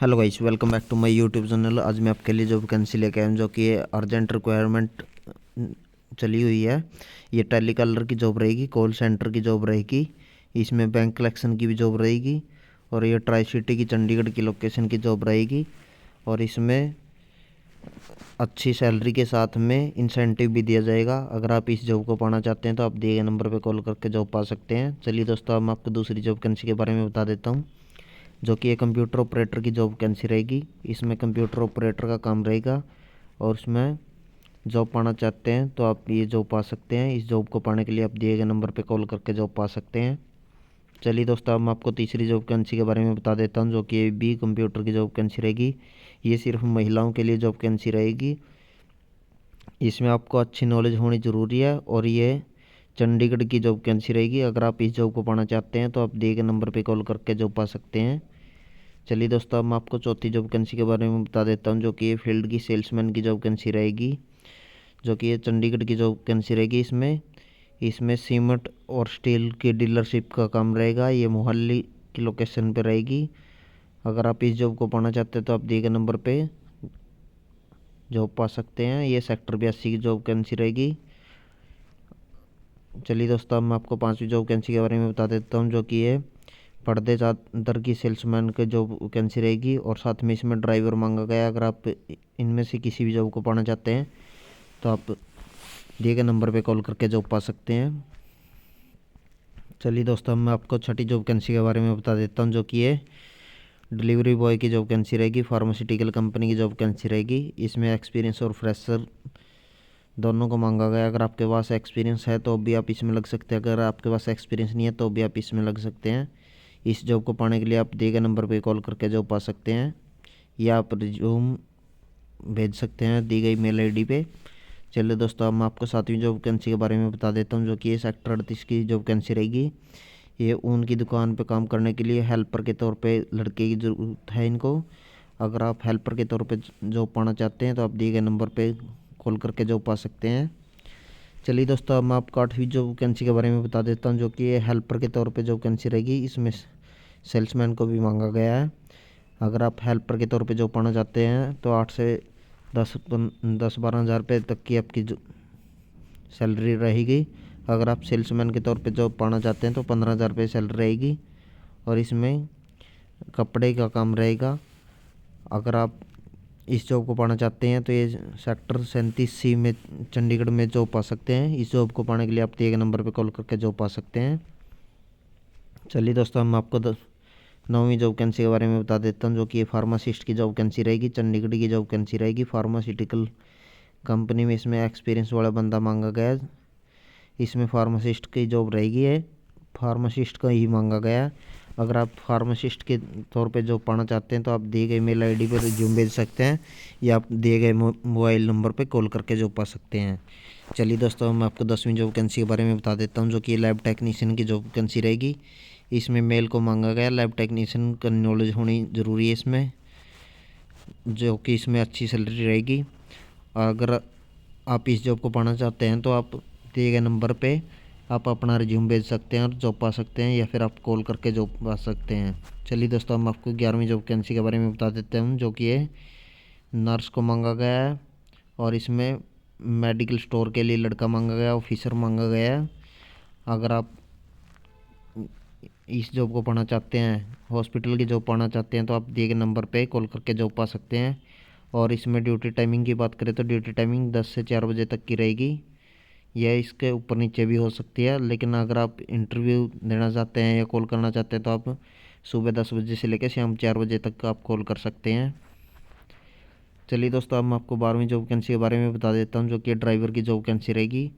Hello guys, welcome back to my YouTube channel. आज मैं आपके लिए जो वैकेंसी लेके आया हूँ जो कि अर्जेंट रिक्वायरमेंट चली हुई है। ये टेली कॉलर की जॉब रहेगी, कॉल सेंटर की जॉब रहेगी, इसमें बैंक कलेक्शन की भी जॉब रहेगी और ये ट्राई सिटी की चंडीगढ़ की लोकेशन की जॉब रहेगी। और इसमें अच्छी सैलरी के साथ में इंसेंटिव भी दिया जाएगा। अगर आप इस जॉब को पाना चाहते हैं तो आप दिए गए नंबर पर कॉल करके जॉब पा सकते हैं। चलिए दोस्तों, अब मैं आपको दूसरी जॉब वैकेंसी के बारे में बता देता हूँ जो कि एक कंप्यूटर ऑपरेटर की जॉब वैकेंसी रहेगी। इसमें कंप्यूटर ऑपरेटर का काम रहेगा और उसमें जॉब पाना चाहते हैं तो आप ये जॉब पा सकते हैं। इस जॉब को पाने के लिए आप दिए गए नंबर पर कॉल करके जॉब पा सकते हैं। चलिए दोस्तों, अब मैं आपको तीसरी जॉब वैकेंसी के बारे में बता देता हूँ जो कि बी कंप्यूटर की जॉब वैकेंसी रहेगी। ये सिर्फ महिलाओं के लिए जॉब वैकेंसी रहेगी। इसमें आपको अच्छी नॉलेज होनी ज़रूरी है और ये चंडीगढ़ की जॉब वैकेंसी रहेगी। अगर आप इस जॉब को पाना चाहते हैं तो आप दिए गए नंबर पर कॉल करके जॉब पा सकते हैं। चलिए दोस्तों, अब मैं आपको चौथी जॉब वैकेंसी के बारे में बता देता हूँ जो कि ये फील्ड की सेल्समैन की जॉब वैकेंसी रहेगी जो कि ये चंडीगढ़ की जॉब वैकेंसी रहेगी। इसमें इसमें सीमेंट और स्टील की डीलरशिप का काम रहेगा। ये मोहाली की लोकेशन पे रहेगी। अगर आप इस जॉब को पाना चाहते हैं तो आप दिए गए नंबर पे जॉब पा सकते हैं। ये सेक्टर 82 की जॉब वैकेंसी रहेगी। चलिए दोस्तों, अब मैं आपको पांचवी जॉब वैकेंसी के बारे में बता देता हूँ जो कि ये पर्दे चादर की सेल्समैन के जॉब वैकेंसी रहेगी और साथ में इसमें ड्राइवर मांगा गया है। अगर आप इनमें से किसी भी जॉब को पाना चाहते हैं तो आप दिए गए नंबर पे कॉल करके जॉब पा सकते हैं। चलिए दोस्तों, मैं आपको छठी जॉब वैकेंसी के बारे में बता देता हूँ जो कि ये डिलीवरी बॉय की जॉब वैकेंसी रहेगी। फार्मास्यूटिकल कंपनी की जॉब वैकेंसी रहेगी। इसमें एक्सपीरियंस और फ्रेशर दोनों को मांगा गया। अगर आपके पास एक्सपीरियंस है तो भी आप इसमें लग सकते हैं, अगर आपके पास एक्सपीरियंस नहीं है तो भी आप इसमें लग सकते हैं। इस जॉब को पाने के लिए आप दिए गए नंबर पर कॉल करके जॉब पा सकते हैं या आप रिज्यूम भेज सकते हैं दी गई मेल आईडी पे। चलिए दोस्तों, अब मैं आपको सातवीं जॉब वैकेंसी के बारे में बता देता हूँ जो कि ये सेक्टर 38 की जॉब वैकेंसी रहेगी। ये ऊन की दुकान पे काम करने के लिए हेल्पर के तौर पे लड़के की ज़रूरत है इनको। अगर आप हेल्पर के तौर पे जॉब पाना चाहते हैं तो आप दिए गए नंबर पे कॉल करके जॉब पा सकते हैं। चलिए दोस्तों, अब मैं आपको आठवीं जॉब वैकेंसी के बारे में बता देता हूँ जो कि ये हेल्पर के तौर पे जॉब वैकेंसी रहेगी। इसमें सेल्समैन को भी मांगा गया है। अगर आप हेल्पर के तौर पे जॉब पाना चाहते हैं तो 8 से 10-12 हज़ार रुपये तक की आपकी सैलरी रहेगी। अगर आप सेल्समैन के तौर पे जॉब पाना चाहते हैं तो 15 हज़ार रुपये सैलरी रहेगी और इसमें कपड़े का काम रहेगा। अगर आप इस जॉब को पाना चाहते हैं तो ये सेक्टर 37C में चंडीगढ़ में जॉब पा सकते हैं। इस जॉब को पाने के लिए आप दिए गए नंबर पर कॉल करके जॉब पा सकते हैं। चलिए दोस्तों, हम आपको नौवीं जॉब वैकेंसी के बारे में बता देता हूँ जो कि ये फार्मासिस्ट की जॉब वैकेंसी रहेगी। चंडीगढ़ की जॉब वैकेंसी रहेगी। फार्मास्यूटिकल कंपनी में इसमें एक्सपीरियंस वाला बंदा मांगा गया है। इसमें फार्मासिस्ट की जॉब रहेगी है, फार्मासिस्ट का ही मांगा गया है। अगर आप फार्मासिस्ट के तौर पे जॉब पाना चाहते हैं तो आप दिए गए मेल आईडी पर रिज्यूम भेज सकते हैं या आप दिए गए मोबाइल नंबर पे कॉल करके जॉब पा सकते हैं। चलिए दोस्तों, मैं आपको 10वीं जॉब वैकेंसी के बारे में बता देता हूँ जो कि लैब टेक्नीशियन की जॉब वैकेंसी रहेगी। इसमें मेल को मांगा गया। लैब टेक्नीशियन का नॉलेज होनी ज़रूरी है इसमें, जो कि इसमें अच्छी सैलरी रहेगी। अगर आप इस जॉब को पाना चाहते हैं तो आप दिए गए नंबर पे आप अपना रिज्यूम भेज सकते हैं और जॉब पा सकते हैं या फिर आप कॉल करके जॉब पा सकते हैं। चलिए दोस्तों, हम आपको 11वीं जॉब वैकेंसी के बारे में बता देते हैं जो कि ये नर्स को मांगा गया है और इसमें मेडिकल स्टोर के लिए लड़का मांगा गया, ऑफिसर मांगा गया है। अगर आप इस जॉब को पाना चाहते हैं, हॉस्पिटल की जॉब पाना चाहते हैं तो आप दिए गए नंबर पे कॉल करके जॉब पा सकते हैं। और इसमें ड्यूटी टाइमिंग की बात करें तो ड्यूटी टाइमिंग 10 से 4 बजे तक की रहेगी। यह इसके ऊपर नीचे भी हो सकती है, लेकिन अगर आप इंटरव्यू देना चाहते हैं या कॉल करना चाहते हैं तो आप सुबह 10 बजे से लेकर शाम 4 बजे तक आप कॉल कर सकते हैं। चलिए दोस्तों, अब मैं आपको 12वीं जॉब वैकेंसी के बारे में बता देता हूँ जो कि ड्राइवर की जॉब वैकेंसी रहेगी।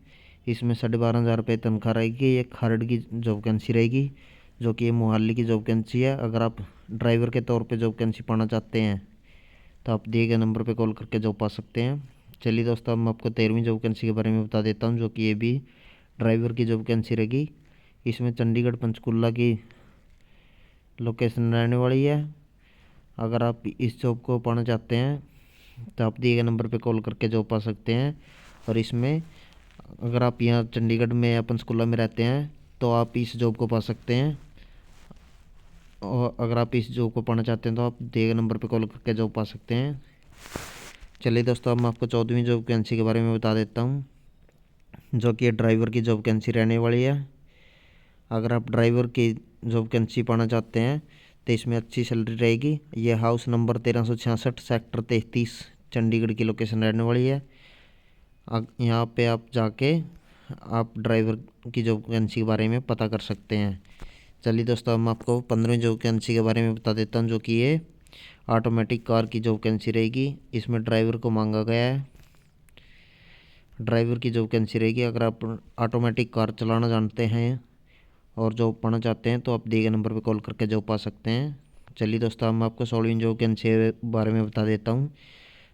इसमें 12,500 रुपये तनख्वाह रहेगी। ये खरड़ की जॉब वैकेंसी रहेगी जो कि ये मोहाली की जॉब वैकेंसी है। अगर आप ड्राइवर के तौर पे जॉब वैकेंसी पाना चाहते हैं तो आप दिए गए नंबर पे कॉल करके जॉब पा सकते हैं। चलिए दोस्तों, अब मैं आपको 13वीं जॉब वैकेंसी के बारे में बता देता हूँ जो कि ये भी ड्राइवर की जॉब वैकेंसी रहेगी। इसमें चंडीगढ़ पंचकुला की लोकेशन रहने वाली है। अगर आप इस जॉब को पाना चाहते हैं तो आप दिए गए नंबर पे कॉल करके जॉब पा सकते हैं। और इसमें अगर आप यहाँ चंडीगढ़ में या पंचकुला में रहते हैं तो आप इस जॉब को पा सकते हैं। और अगर आप इस जॉब को पाना चाहते हैं तो आप दिए गए नंबर पर कॉल करके जॉब पा सकते हैं। चलिए दोस्तों, अब मैं आपको 14वीं जॉब वैकेंसी के बारे में बता देता हूँ, जो कि ड्राइवर की जॉब वैकेंसी रहने वाली है। अगर आप ड्राइवर की जॉब वैकेंसी पाना चाहते हैं तो इसमें अच्छी सैलरी रहेगी। ये हाउस नंबर 1366 सेक्टर 33 चंडीगढ़ की लोकेशन रहने वाली है। यहाँ पे आप जाके आप ड्राइवर की जॉब वैकेंसी के बारे में पता कर सकते हैं। चलिए दोस्तों, मैं आपको 15वीं जॉब वैकेंसी के बारे में बता देता हूँ, जो कि ये ऑटोमेटिक कार की जॉब वैकेंसी रहेगी। इसमें ड्राइवर को मांगा गया है। ड्राइवर की जॉब वैकेंसी रहेगी। अगर आप ऑटोमेटिक कार चलाना जानते हैं और जॉब पाना चाहते हैं तो आप दिए गए नंबर पर कॉल करके जॉब पा सकते हैं। चलिए दोस्तों, मैं आपको 16वीं जॉब वैकेंसी के बारे में बता देता हूँ,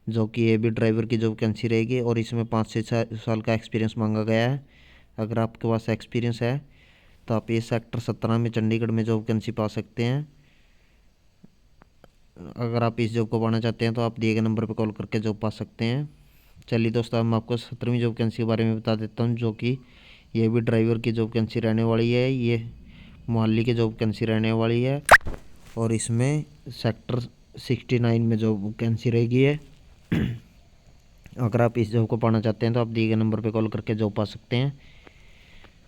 जो कि ये भी ड्राइवर की जॉब वैकेंसी रहेगी और इसमें 5 से 6 साल का एक्सपीरियंस मांगा गया है। अगर आपके पास एक्सपीरियंस है तो आप ये सेक्टर 17 में चंडीगढ़ में जॉब वैकेंसी पा सकते हैं। अगर आप इस जॉब को पाना चाहते हैं तो आप दिए गए नंबर पर कॉल करके जॉब पा सकते हैं। चलिए दोस्तों, मैं आपको 17वीं जॉब वैकेंसी के बारे में बता देता हूँ, जो कि ये भी ड्राइवर की जॉब वैकेंसी रहने वाली है। ये मोहाली की जॉब वैकेंसी रहने वाली है और इसमें सेक्टर 69 में जॉब वैकेंसी रहेगी है। अगर आप इस जॉब को पाना चाहते हैं तो आप दिए गए नंबर पर कॉल करके जॉब पा सकते हैं।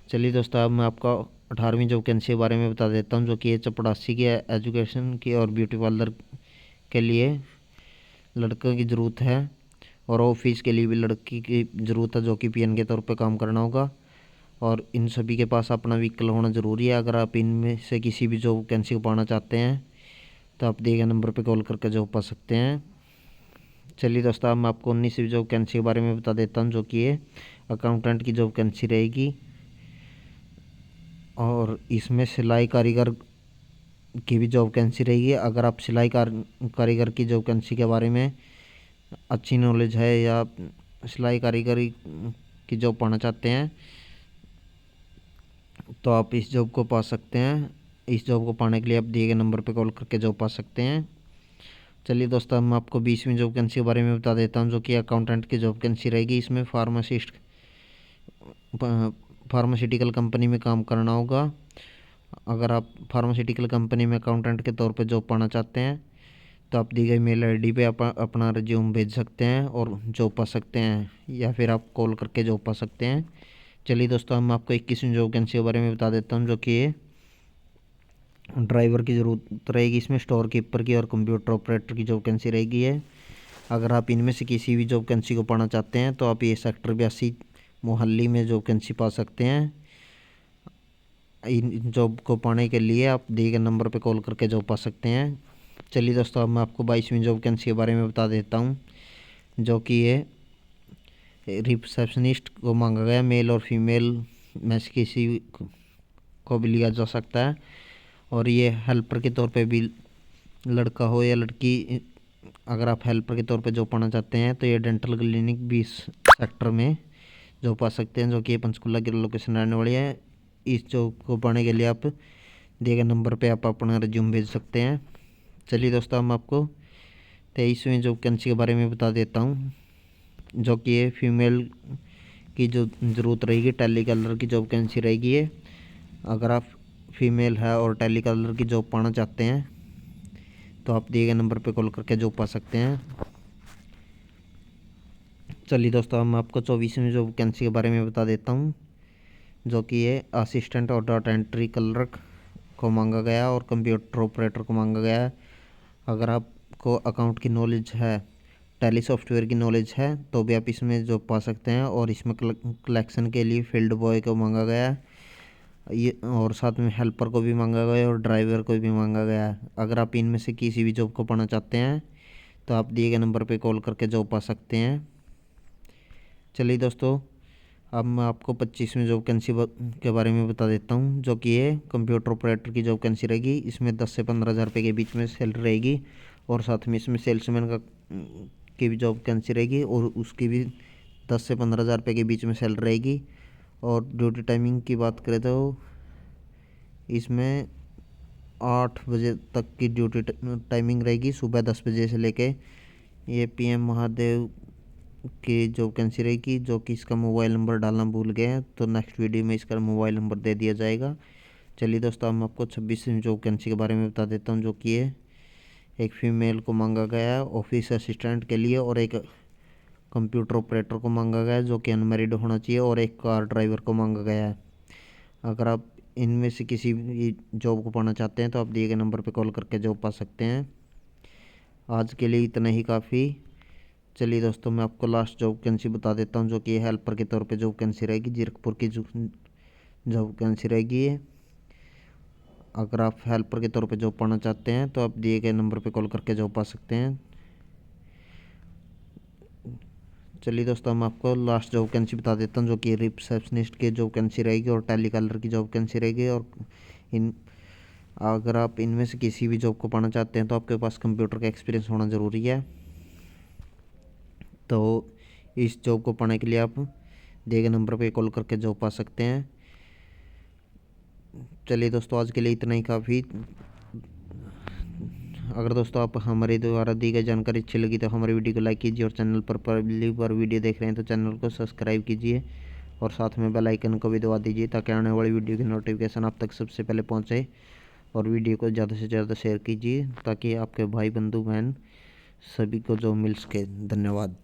चलिए दोस्तों, अब मैं आपको 18वीं जॉब वैकेंसी के बारे में बता देता हूँ, जो कि ये चपड़ासी की एजुकेशन की और ब्यूटी पार्लर के लिए लड़कों की ज़रूरत है और ऑफिस के लिए भी लड़की की ज़रूरत है, जो कि पीएन के तौर पे काम करना होगा और इन सभी के पास अपना व्हीकल होना ज़रूरी है। अगर आप इनमें से किसी भी जॉब वैकेंसी को पाना चाहते हैं तो आप दिए गए नंबर पर कॉल करके जॉब पा सकते हैं। चलिए दोस्तों, अब मैं आपको 19वीं जॉब वैकेंसी के बारे में बता देता हूँ, जो कि ये अकाउंटेंट की जॉब वैकेंसी रहेगी और इसमें सिलाई कारीगर की भी जॉब वैकेंसी रहेगी। अगर आप सिलाई कारीगर की जॉब वैकेंसी के बारे में अच्छी नॉलेज है या सिलाई कारीगरी की जॉब पाना चाहते हैं तो आप इस जॉब को पा सकते हैं। इस जॉब को पाने के लिए आप दिए गए नंबर पर कॉल करके जॉब पा सकते हैं। चलिए दोस्तों, मैं आपको 20वीं जॉब वैकेंसी के बारे में बता देता हूँ, जो कि अकाउंटेंट की जॉब वैकेंसी रहेगी। इसमें फार्मास्यूटिकल कंपनी में काम करना होगा। अगर आप फार्मास्यूटिकल कंपनी में अकाउंटेंट के तौर पर जॉब पाना चाहते हैं तो आप दी गई मेल आईडी पे अपना रिज्यूम भेज सकते हैं और जॉब पा सकते हैं, या फिर आप कॉल करके जॉब पा सकते हैं। चलिए दोस्तों, हम आपको 21वीं जॉब वैकेंसी के बारे में बता देता हूँ, जो कि ये ड्राइवर की ज़रूरत रहेगी। इसमें स्टोर कीपर की और कंप्यूटर ऑपरेटर की जॉब वैकेंसी रहेगी है। अगर आप इनमें से किसी भी जॉब वैकेंसी को पाना चाहते हैं तो आप ये सेक्टर 82 मोहाली में जॉब वैकेंसी पा सकते हैं। इन जॉब को पाने के लिए आप दिए गए नंबर पर कॉल करके जॉब पा सकते हैं। चलिए दोस्तों, अब मैं आपको 22वीं जॉब वैकेंसी के बारे में बता देता हूँ, जो कि ये रिसेप्शनिस्ट को मांगा गया। मेल और फीमेल में से किसी को भी लिया जा सकता है और ये हेल्पर के तौर पे भी लड़का हो या लड़की, अगर आप हेल्पर के तौर पे जॉब पाना चाहते हैं तो ये डेंटल क्लिनिक 20 सेक्टर में जॉब पा सकते हैं, जो कि ये पंचकुला की लोकेशन रहने वाली है। इस जॉब को पाने के लिए आप दिए गए नंबर पे आप अपना रिज्यूम भेज सकते हैं। चलिए दोस्तों, हम आपको 23वीं जॉब वैकेंसी के बारे में बता देता हूँ, जो कि ये फीमेल की जो ज़रूरत रहेगी। टैली कलर की जॉब वैकेंसी रहेगी ये। अगर आप फीमेल है और टैली कलर की जॉब पाना चाहते हैं तो आप दिए गए नंबर पे कॉल करके जॉब पा सकते हैं। चलिए दोस्तों, हम आपको 24वीं जॉब वैकेंसी के बारे में बता देता हूँ, जो कि ये असिस्टेंट और डाटा एंट्री क्लर्क को मांगा गया और कंप्यूटर ऑपरेटर को मांगा गया है। अगर आपको अकाउंट की नॉलेज है, टैली सॉफ्टवेयर की नॉलेज है तो भी आप इसमें जॉब पा सकते हैं और इसमें कलेक्शन के लिए फील्ड बॉय को मांगा गया है। ये और साथ में हेल्पर को भी मांगा गया है और ड्राइवर को भी मांगा गया है। अगर आप इनमें से किसी भी जॉब को पाना चाहते हैं तो आप दिए गए नंबर पर कॉल करके जॉब पा सकते हैं। चलिए दोस्तों, अब मैं आपको 25वीं जॉब वैकेंसी के बारे में बता देता हूँ, जो कि ये कंप्यूटर ऑपरेटर की जॉब वैकेंसी रहेगी। इसमें 10 से 15 हज़ार रुपये के बीच में सैलरी रहेगी और साथ में इसमें सेल्समैन की भी जॉब वैकेंसी रहेगी और उसकी भी 10 से 15 हज़ार रुपये के बीच में सैलरी रहेगी। और ड्यूटी टाइमिंग की बात करें तो इसमें 8 बजे तक की ड्यूटी टाइमिंग रहेगी, सुबह 10 बजे से लेके। ये पीएम महादेव की जो वैकेंसी रहेगी, जो कि इसका मोबाइल नंबर डालना भूल गए हैं तो नेक्स्ट वीडियो में इसका मोबाइल नंबर दे दिया जाएगा। चलिए दोस्तों, हम आपको 26 जो वैकेंसी के बारे में बता देता हूँ, जो कि है एक फीमेल को मांगा गया है ऑफिस असिस्टेंट के लिए, और एक कंप्यूटर ऑपरेटर को मांगा गया है जो कि अनमैरिड होना चाहिए, और एक कार ड्राइवर को मांगा गया है। अगर आप इनमें से किसी भी जॉब को पाना चाहते हैं तो आप दिए गए नंबर पर कॉल करके जॉब पा सकते हैं। आज के लिए इतना ही काफ़ी। चलिए दोस्तों, मैं आपको लास्ट जॉब वैकेंसी बता देता हूँ, जो कि हेल्पर के तौर पे जॉब वैकेंसी रहेगी, जीरकपुर की जॉब वैकेंसी रहेगी ये। अगर आप हेल्पर के तौर पे जॉब पाना चाहते हैं तो आप दिए गए नंबर पे कॉल करके जॉब पा सकते हैं। चलिए दोस्तों, मैं आपको लास्ट जॉब वैकेंसी बता देता हूँ, जो कि रिसेप्शनिस्ट की जॉब वैकेंसी रहेगी और टेली कॉलर की जॉब वैकेंसी रहेगी। और इन अगर आप इनमें से किसी भी जॉब को पाना चाहते हैं तो आपके पास कंप्यूटर का एक्सपीरियंस होना ज़रूरी है। तो इस जॉब को पाने के लिए आप दिए गए नंबर पे कॉल करके जॉब पा सकते हैं। चलिए दोस्तों, आज के लिए इतना ही काफ़ी। अगर दोस्तों आप हमारे द्वारा दी गई जानकारी अच्छी लगी तो हमारे वीडियो को लाइक कीजिए, और चैनल पर पहली बार वीडियो देख रहे हैं तो चैनल को सब्सक्राइब कीजिए, और साथ में बेल आइकन को भी दबा दीजिए ताकि आने वाली वीडियो की नोटिफिकेशन आप तक सबसे पहले पहुंचे। और वीडियो को ज़्यादा से ज़्यादा शेयर कीजिए ताकि आपके भाई बंधु बहन सभी को जो मिल सके। धन्यवाद।